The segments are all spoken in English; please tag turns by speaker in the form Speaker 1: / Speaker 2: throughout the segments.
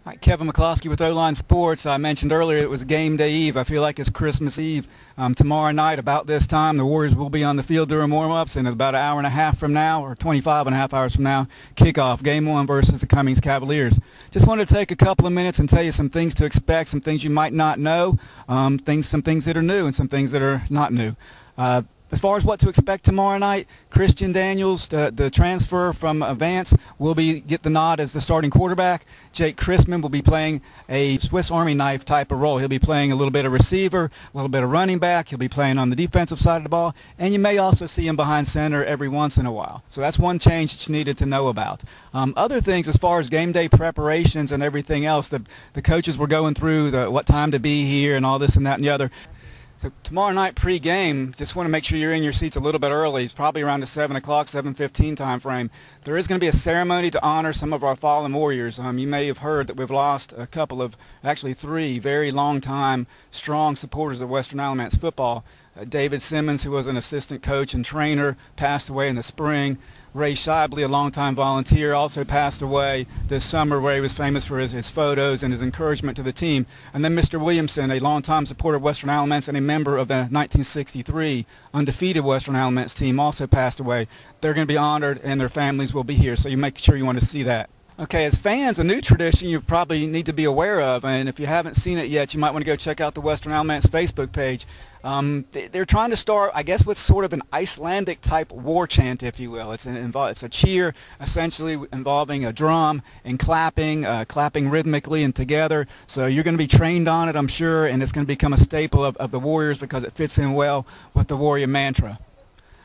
Speaker 1: All right, Kevin McCloskey with O-Line Sports. I mentioned earlier it was game day eve. I feel like it's Christmas Eve. Tomorrow night about this time, the Warriors will be on the field during warm-ups, and about an hour and a half from now, or 25 and a half hours from now, kickoff, Game 1 versus the Cummings Cavaliers. Just wanted to take a couple of minutes and tell you some things to expect, some things you might not know, some things that are new and some things that are not new. As far as what to expect tomorrow night, Christian Daniels, the transfer from Vance, will get the nod as the starting quarterback. Jake Christman will be playing a Swiss Army knife type of role. He'll be playing a little bit of receiver, a little bit of running back. He'll be playing on the defensive side of the ball, and you may also see him behind center every once in a while. So that's one change that you needed to know about. Other things as far as game day preparations and everything else, the coaches were going through what time to be here and all this and that and the other. So tomorrow night pre-game, just want to make sure you're in your seats a little bit early. It's probably around the 7 o'clock, 7:15 time frame. There is going to be a ceremony to honor some of our fallen Warriors. You may have heard that we've lost a couple of, actually 3 very long-time, strong supporters of Western Alamance football. David Simmons, who was an assistant coach and trainer, passed away in the spring. Ray Shibley, a longtime volunteer, also passed away this summer, where he was famous for his photos and his encouragement to the team. And then Mr. Williamson, a longtime supporter of Western Alamance and a member of the 1963 undefeated Western Alamance team, also passed away. They're going to be honored, and their families will be here, so you make sure you want to see that. Okay, as fans, a new tradition you probably need to be aware of, and if you haven't seen it yet, you might want to go check out the Western Alamance Facebook page. They're trying to start, I guess, with sort of an Icelandic type war chant, if you will. It's a cheer, essentially involving a drum and clapping rhythmically and together. So you're going to be trained on it, I'm sure, and it's going to become a staple of the Warriors because it fits in well with the Warrior mantra.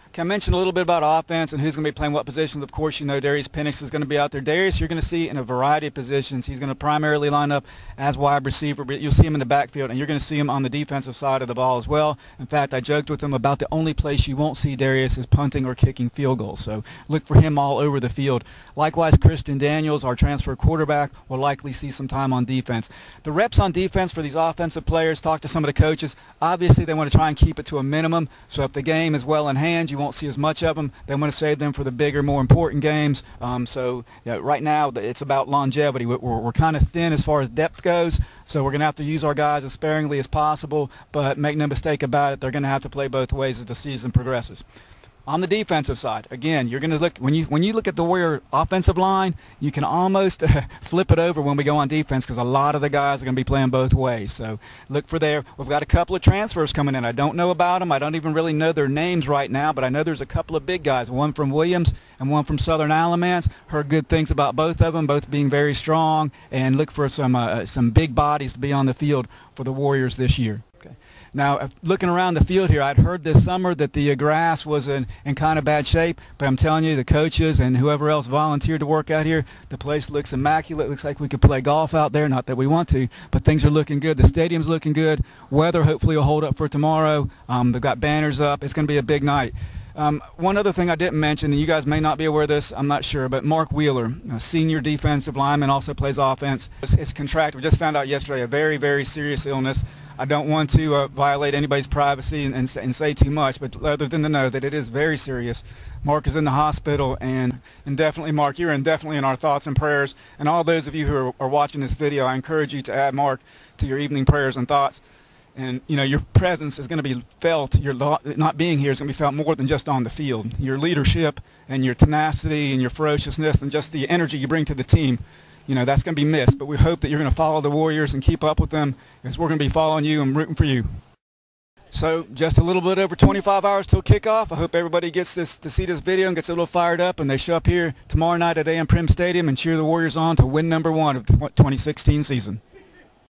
Speaker 1: Okay, I mentioned a little bit about offense and who's going to be playing what positions. Of course, you know Darius Penix is going to be out there. Darius, you're going to see in a variety of positions. He's going to primarily line up as wide receiver, but you'll see him in the backfield, and you're going to see him on the defensive side of the ball as well. In fact, I joked with him about the only place you won't see Darius is punting or kicking field goals. So look for him all over the field. Likewise, Christian Daniels, our transfer quarterback, will likely see some time on defense. The reps on defense for these offensive players, talk to some of the coaches. Obviously, they want to try and keep it to a minimum. So if the game is well in hand, you won't see as much of them. They want to save them for the bigger, more important games. So right now, it's about longevity. We're kind of thin as far as depth goes, so we're going to have to use our guys as sparingly as possible, but make no mistake about it, they're going to have to play both ways as the season progresses. On the defensive side, again, you're going to look when you look at the Warrior offensive line, you can almost flip it over when we go on defense because a lot of the guys are going to be playing both ways. So look for there. We've got a couple of transfers coming in. I don't know about them. I don't even really know their names right now, but I know there's a couple of big guys, one from Williams and one from Southern Alamance. Heard good things about both of them, both being very strong, and look for some big bodies to be on the field for the Warriors this year. Now, looking around the field here, I'd heard this summer that the grass was in kind of bad shape, but I'm telling you, the coaches and whoever else volunteered to work out here, the place looks immaculate. It looks like we could play golf out there, not that we want to, but things are looking good. The stadium's looking good. Weather hopefully will hold up for tomorrow. They've got banners up. It's going to be a big night. One other thing I didn't mention, and you guys may not be aware of this, I'm not sure, but Mark Wheeler, a senior defensive lineman, also plays offense. It's contracted. We just found out yesterday a very, very serious illness. I don't want to violate anybody's privacy and say too much, but other than to know that it is very serious. Mark is in the hospital, and definitely, Mark, you're definitely in our thoughts and prayers. And all those of you who are watching this video, I encourage you to add Mark to your evening prayers and thoughts. And, you know, your presence is going to be felt, your not being here is going to be felt more than just on the field. Your leadership and your tenacity and your ferociousness and just the energy you bring to the team, you know, that's going to be missed. But we hope that you're going to follow the Warriors and keep up with them, because we're going to be following you and rooting for you. So just a little bit over 25 hours till kickoff. I hope everybody gets to see this video and gets a little fired up, and they show up here tomorrow night at A.M. Primm Stadium and cheer the Warriors on to win #1 of the 2016 season.